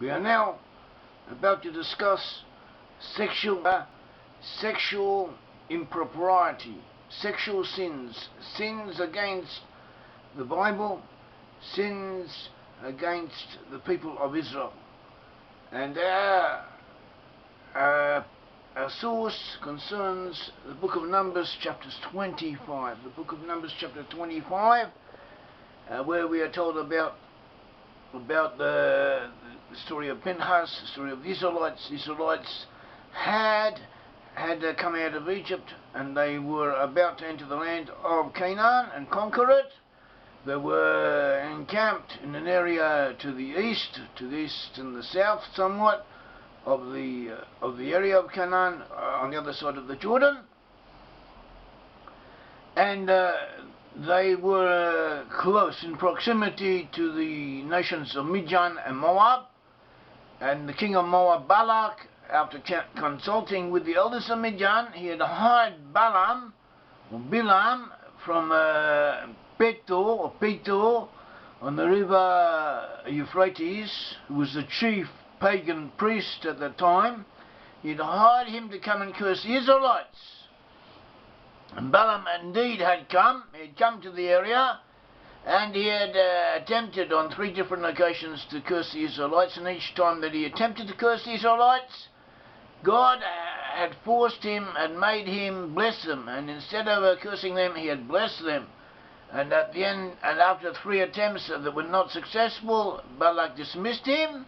We are now about to discuss sexual impropriety, sexual sins, sins against the Bible, sins against the people of Israel. And our source concerns the book of Numbers, chapter 25. The book of Numbers, chapter 25, where we are told about the story of Pinchas, the story of the Israelites. The Israelites had come out of Egypt, and they were about to enter the land of Canaan and conquer it. They were encamped in an area to the east and the south somewhat of the area of Canaan, on the other side of the Jordan, and they were close in proximity to the nations of Midian and Moab. And the king of Moab, Balak, after consulting with the elders of Midian, he had hired Bilam from Petor on the river Euphrates, who was the chief pagan priest at the time. He'd hired him to come and curse the Israelites. And Balaam indeed had come. He'd come to the area, and he had attempted on 3 different occasions to curse the Israelites, and each time that he attempted to curse the Israelites, God had forced him and made him bless them, and instead of cursing them, he had blessed them. And at the end, and after 3 attempts that were not successful, Balak dismissed him,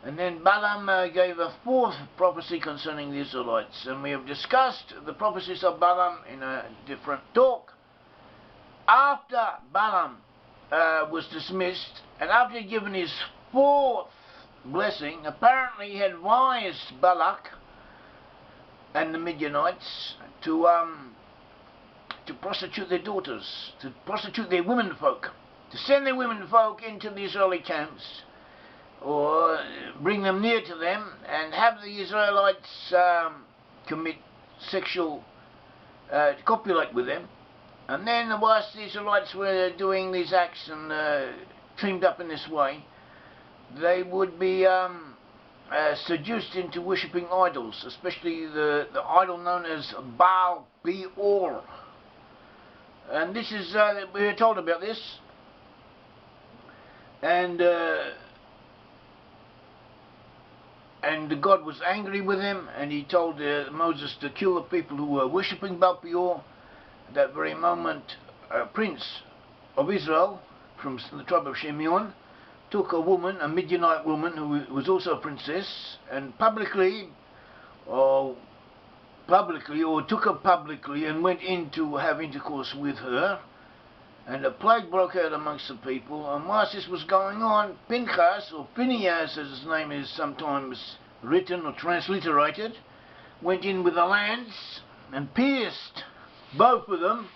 and then Balaam gave a 4th prophecy concerning the Israelites. And we have discussed the prophecies of Balaam in a different talk. After Balaam was dismissed, and after he'd given his 4th blessing, apparently he had advised Balak and the Midianites to prostitute their daughters, to prostitute their womenfolk, to send their womenfolk into the Israeli camps, or bring them near to them and have the Israelites commit sexual, copulate with them. And then whilst the Israelites were doing these acts and teamed up in this way, they would be seduced into worshipping idols, especially the idol known as Baal Peor. And this is, we were told about this, and God was angry with him, and he told Moses to kill the people who were worshipping Baal Peor. At that very moment, a prince of Israel from the tribe of Shimeon took a woman, a Midianite woman, who was also a princess, and publicly took her publicly and went in to have intercourse with her, and a plague broke out amongst the people. And whilst this was going on, Pinchas, or Phineas as his name is sometimes written or transliterated, went in with a lance and pierced both of them,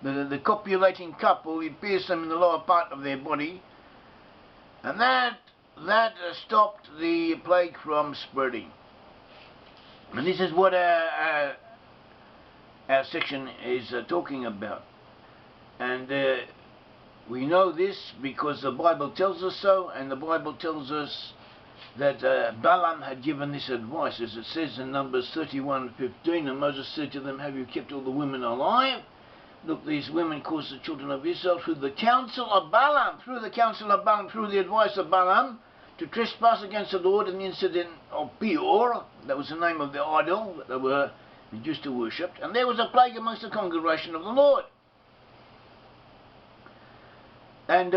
the copulating couple. He pierced them in the lower part of their body, and that stopped the plague from spreading. And this is what our section is talking about. And we know this because the Bible tells us so, and the Bible tells us that Balaam had given this advice, as it says in Numbers 31:15, and Moses said to them, "Have you kept all the women alive? Look, these women caused the children of Israel through the counsel of Balaam, through the advice of Balaam, to trespass against the Lord in the incident of Peor." That was the name of the idol that they were induced to worship. And there was a plague amongst the congregation of the Lord. And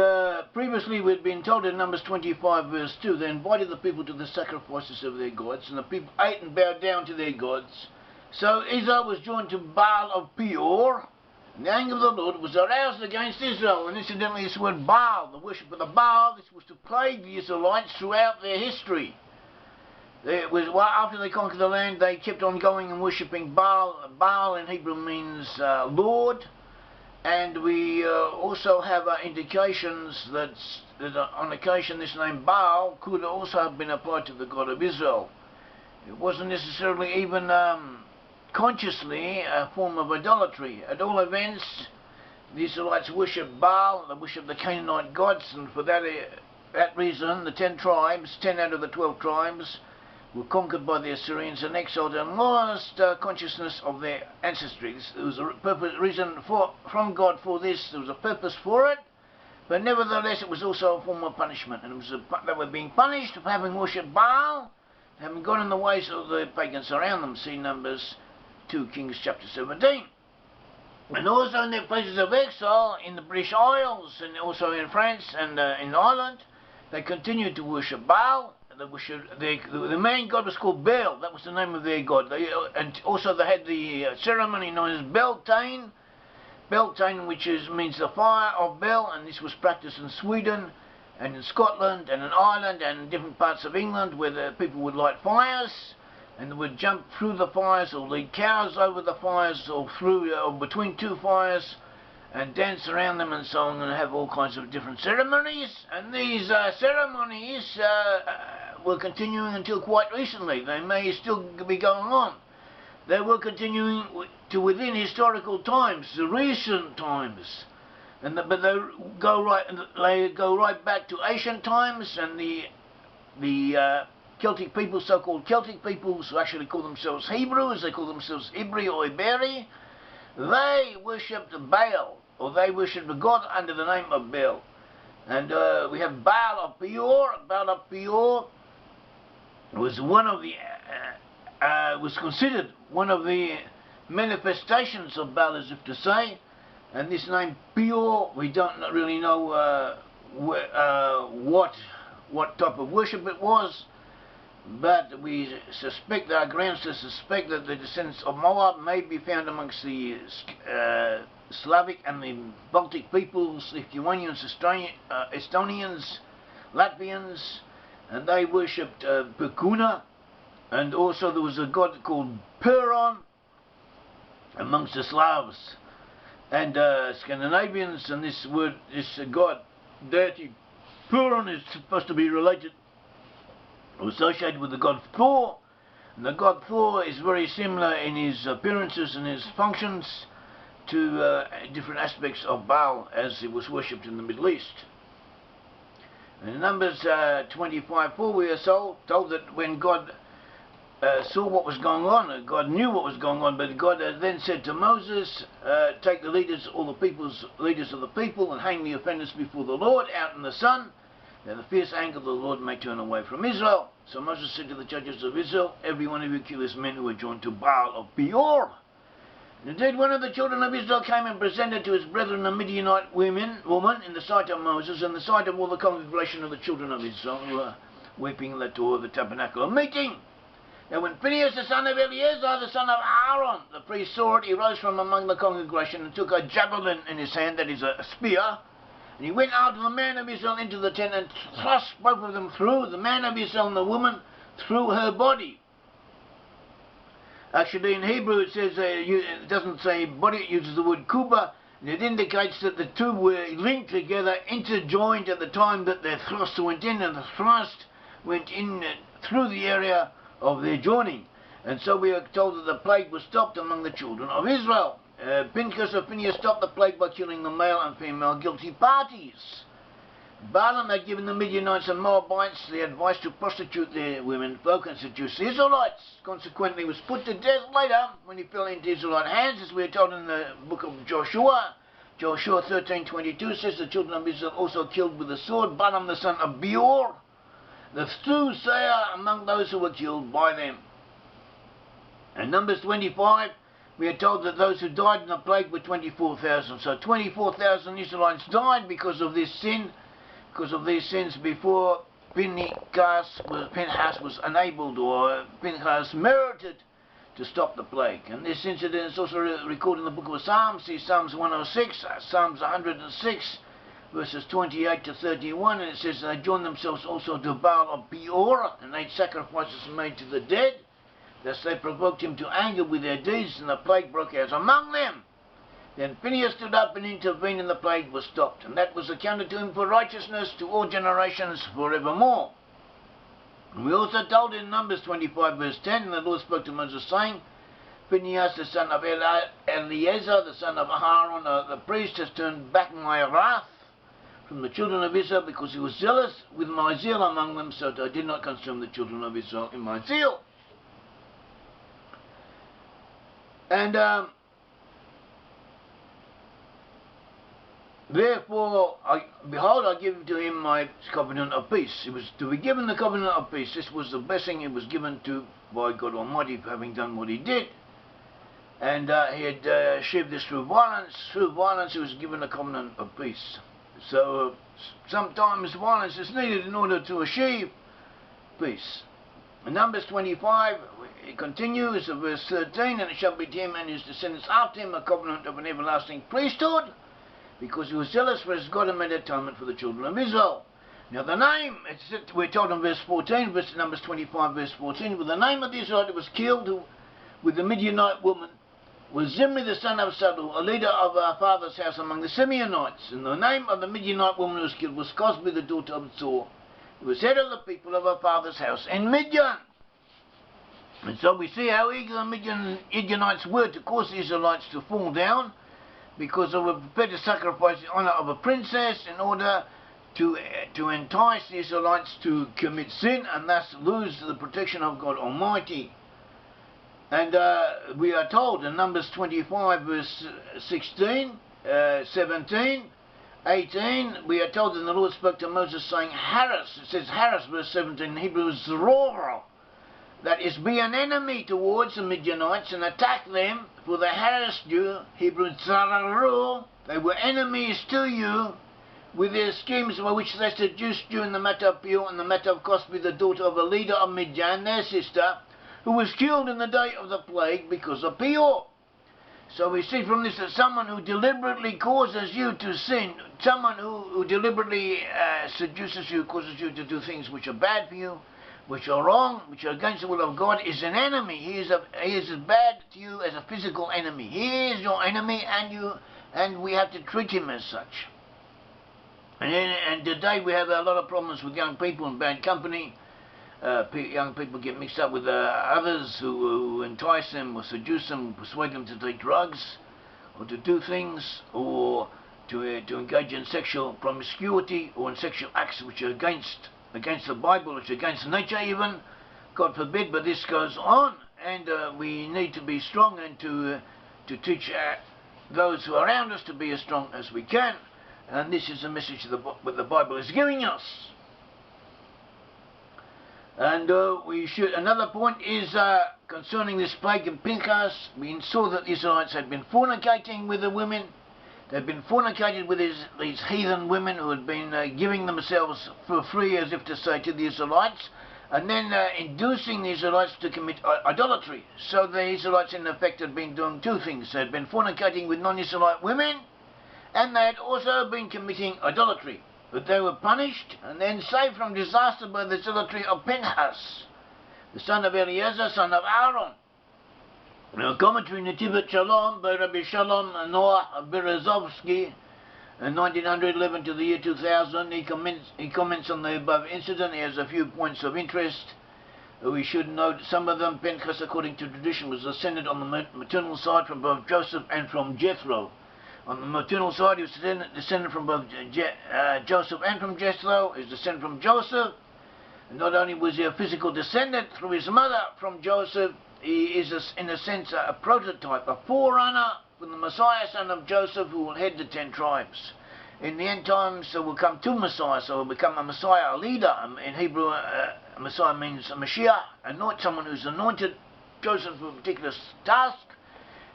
previously we had been told in Numbers 25 verse 2, they invited the people to the sacrifices of their gods, and the people ate and bowed down to their gods. So Israel was joined to Baal of Peor, and the anger of the Lord was aroused against Israel. And incidentally, this word Baal, the worship of the Baal, this was to plague the Israelites throughout their history. After they conquered the land, they kept on going and worshipping Baal. Baal in Hebrew means Lord. And we also have indications that on occasion this name Baal could also have been applied to the God of Israel. It wasn't necessarily even consciously a form of idolatry. At all events, the Israelites worshipped Baal, they worshipped the Canaanite gods, and for that that reason, the 10 tribes, 10 out of the 12 tribes, were conquered by the Assyrians and exiled and lost consciousness of their ancestry. There was a reason from God for this. There was a purpose for it, but nevertheless it was also a form of punishment. And they were being punished for having worshipped Baal, having gone in the ways of the pagans around them. See Numbers 2 Kings chapter 17. And also in their places of exile, in the British Isles, and also in France and in Ireland, they continued to worship Baal. The main god was called Baal. That was the name of their god. And also they had the ceremony known as Beltane, which means the fire of Baal, and this was practiced in Sweden and in Scotland and in Ireland and in different parts of England, where the people would light fires and they would jump through the fires or lead cows over the fires or through or between two fires and dance around them and so on, and have all kinds of different ceremonies. And these ceremonies were continuing until quite recently. They may still be going on. They were continuing to within historical times, the recent times, but they go right back to ancient times, and the Celtic people, so-called Celtic peoples, who actually call themselves Hebrews, they call themselves Ibri or Iberi. They worshipped Baal, or they worshipped a god under the name of Baal. And we have Baal of Peor. Baal of Peor was was considered one of the manifestations of Baal, as if to say. And this name Peor, we don't really know what type of worship it was. But we suspect, there are grounds to suspect that the descendants of Moab may be found amongst the Slavic and the Baltic peoples, Lithuanians, Estonians, Latvians, and they worshipped Pekuna, and also there was a god called Peron amongst the Slavs and Scandinavians, and this god, deity Peron, is supposed to be related associated with the god Thor. And the god Thor is very similar in his appearances and his functions to different aspects of Baal as it was worshipped in the Middle East. And in Numbers 25:4 we are told that when God saw what was going on, God knew what was going on, but God then said to Moses, take the leaders, all the leaders of the people, and hang the offenders before the Lord out in the sun, that the fierce anger of the Lord may turn away from Israel. So Moses said to the judges of Israel, every one of you kill his men who are joined to Baal of Peor. And indeed one of the children of Israel came and presented to his brethren a Midianite woman in the sight of Moses, and the sight of all the congregation of the children of Israel, who were weeping at the door of the tabernacle of meeting. Now when Pinchas the son of Eleazar, the son of Aaron, the priest, saw it, he rose from among the congregation and took a javelin in his hand, that is a spear, and he went out to the man of Israel into the tent and thrust both of them through, the man of Israel and the woman, through her body. Actually in Hebrew it says, it doesn't say body, it uses the word kuba, and it indicates that the two were linked together, interjoined at the time that their thrust went in, and the thrust went in through the area of their joining. And so we are told that the plague was stopped among the children of Israel. Pinchas stopped the plague by killing the male and female guilty parties. Balaam had given the Midianites and Moabites the advice to prostitute their women folk and seduce the Israelites. Consequently, he was put to death later when he fell into Israelite hands, as we are told in the book of Joshua. Joshua 13:22 says the children of Israel also killed with the sword Balaam the son of Beor, the soothsayer, among those who were killed by them. In Numbers 25, we are told that those who died in the plague were 24,000. So 24,000 Israelites died because of this sin, because of these sins, before Pinchas was enabled, or Pinchas merited, to stop the plague. And this incident is also recorded in the book of Psalms. See Psalms 106, Psalms 106, verses 28 to 31, and it says they joined themselves also to Baal of Peor, and ate sacrifices made to the dead. Thus they provoked him to anger with their deeds, and the plague broke out among them. Then Pinchas stood up and intervened, and the plague was stopped, and that was accounted to him for righteousness to all generations forevermore. And we also told in Numbers 25 verse 10, and the Lord spoke to Moses, saying, Pinchas the son of Eleazar, the son of Aaron, the priest, has turned back my wrath from the children of Israel, because he was zealous with my zeal among them, so that I did not consume the children of Israel in my zeal. And therefore, behold, I give to him my covenant of peace. It was to be given the covenant of peace. This was the blessing he was given to by God Almighty for having done what he did. And he had achieved this through violence. Through violence, he was given a covenant of peace. So sometimes violence is needed in order to achieve peace. In Numbers 25, it continues, verse 13, and it shall be to him and his descendants after him a covenant of an everlasting priesthood, because he was zealous for his God and made atonement for the children of Israel. Now the name, we're told in verse 14, Numbers 25, verse 14, with the name of the Israelite that was killed with the Midianite woman was Zimri the son of Saddle, a leader of our father's house among the Simeonites. And the name of the Midianite woman who was killed was Cosbi, the daughter of Zor, who was head of the people of her father's house in Midian. And so we see how eager the Midianites were to cause the Israelites to fall down, because they were prepared to sacrifice the honour of a princess in order to entice the Israelites to commit sin and thus lose the protection of God Almighty. And we are told in Numbers 25 verse 16, 17, 18, we are told that the Lord spoke to Moses saying, Harris, it says Harris verse 17 in Hebrew is Zorah, that is, be an enemy towards the Midianites and attack them, for they harassed you, Hebrew Zararu, they were enemies to you, with their schemes by which they seduced you in the matter of Peor and the matter of Cosbi, the daughter of a leader of Midian, their sister, who was killed in the day of the plague because of Peor. So we see from this that someone who deliberately causes you to sin, someone who deliberately seduces you, causes you to do things which are bad for you, which are wrong, which are against the will of God, is an enemy. He is as bad to you as a physical enemy. He is your enemy, and we have to treat him as such. And today we have a lot of problems with young people and bad company. Young people get mixed up with others who entice them or seduce them, persuade them to take drugs or to do things, or to engage in sexual promiscuity or in sexual acts which are against the Bible, which are against nature even. God forbid, but this goes on, and we need to be strong and to teach those who are around us to be as strong as we can. And this is the message of what the Bible is giving us. And another point is concerning this plague in Pinchas. We saw that the Israelites had been fornicating with the women. They'd been fornicated with these heathen women who had been giving themselves for free, as if to say, to the Israelites, and then inducing the Israelites to commit idolatry. So the Israelites in effect had been doing two things. They had been fornicating with non-Israelite women, and they had also been committing idolatry. But they were punished and then saved from disaster by the zealotry of Pinchas, the son of Eleazar, son of Aaron. Now, commentary Netivet Shalom by Rabbi Shalom Noah Berezovsky in 1911 to the year 2000. He comments on the above incident. He has a few points of interest. We should note some of them. Pinchas, according to tradition, was descended on the maternal side from both Joseph and from Jethro. On the maternal side, he was descended from both Joseph and from Jethro. He was descended from Joseph. And not only was he a physical descendant through his mother from Joseph, he is, in a sense, a prototype, a forerunner for the Messiah, son of Joseph, who will head the 10 tribes. In the end times, there will come two Messiahs, so will become a Messiah, a leader. In Hebrew, a Messiah means a Mashiach, someone who's anointed, chosen for a particular task.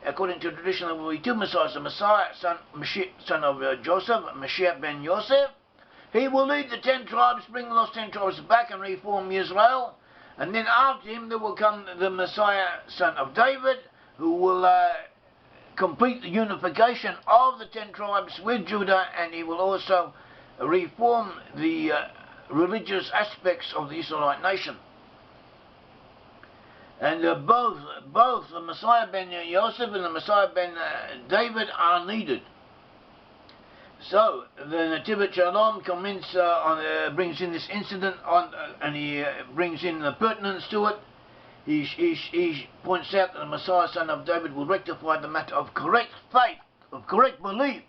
According to tradition, there will be two Messiahs, the Messiah, son of Joseph, Mashiach ben Yosef. He will lead the 10 tribes, bring those 10 tribes back and reform Israel. And then after him there will come the Messiah, son of David, who will complete the unification of the 10 tribes with Judah, and he will also reform the religious aspects of the Israelite nation. And both the Messiah ben Yosef and the Messiah ben David are needed. So the Netivet Shalom comments brings in this incident and he brings in the pertinence to it. He points out that the Messiah, son of David, will rectify the matter of correct faith, of correct belief,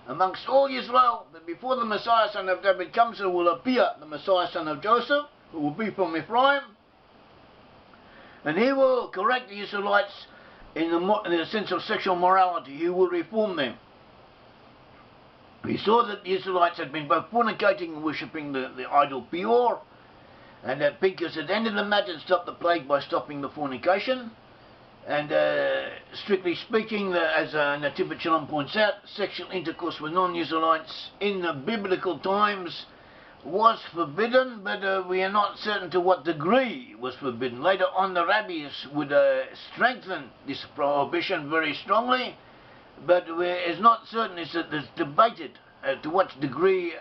amongst all Israel, that before the Messiah son of David comes, there will appear the Messiah son of Joseph, who will be from Ephraim, and he will correct the Israelites in the sense of sexual morality. He will reform them. He saw that the Israelites had been both fornicating and worshipping the idol Peor, and that Pinchas had ended the matter and stopped the plague by stopping the fornication. And strictly speaking, as Nativit Shalom points out, sexual intercourse with non-Israelites in the biblical times was forbidden, but we are not certain to what degree was forbidden. Later on, the rabbis would strengthen this prohibition very strongly, but it's not certain. It's debated to what degree,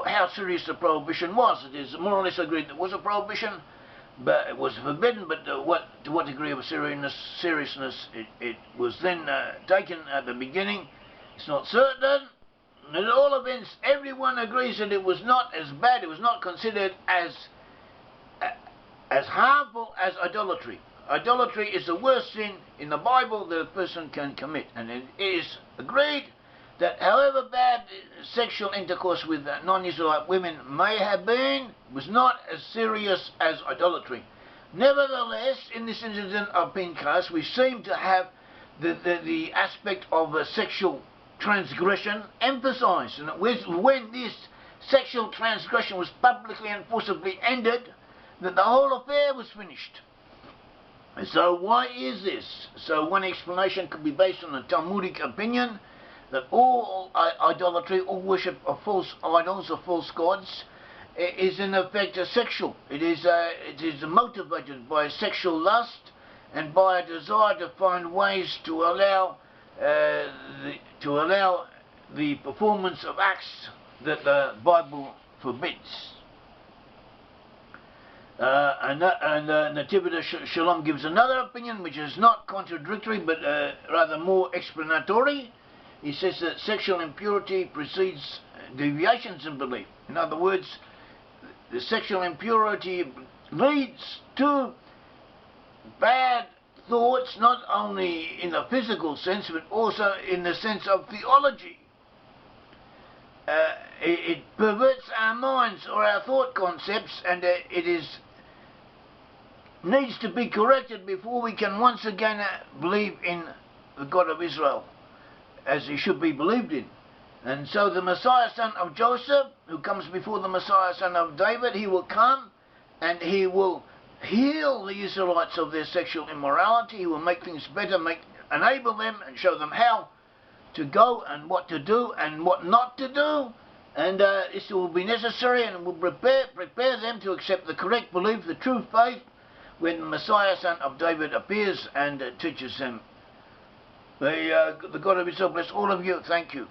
how serious the prohibition was. It is more or less agreed that it was a prohibition, but it was forbidden, but to what degree of seriousness it was then taken at the beginning, it's not certain. At all events, everyone agrees that it was not as bad, it was not considered as harmful as idolatry. Idolatry is the worst sin in the Bible that a person can commit, and it is agreed that however bad sexual intercourse with non-Israelite women may have been, it was not as serious as idolatry. Nevertheless, in this incident of Pinchas, we seem to have the aspect of sexual transgression emphasized, and when this sexual transgression was publicly and forcibly ended, that the whole affair was finished. And so why is this? So one explanation could be based on a Talmudic opinion that all idolatry, all worship of false idols or false gods is in effect sexual. It is motivated by sexual lust and by a desire to find ways to allow the performance of acts that the Bible forbids. And Nativit Shalom gives another opinion which is not contradictory but rather more explanatory. He says that sexual impurity precedes deviations in belief. In other words, the sexual impurity leads to bad thoughts, not only in the physical sense, but also in the sense of theology. It perverts our minds or our thought concepts, and needs to be corrected before we can once again believe in the God of Israel as he should be believed in. And so the Messiah son of Joseph, who comes before the Messiah son of David, he will come and he will heal the Israelites of their sexual immorality. He will make things better, enable them and show them how to go and what to do and what not to do. And this will be necessary and will prepare them to accept the correct belief, the true faith, when the Messiah son of David appears and teaches them. The God of Israel bless all of you. Thank you.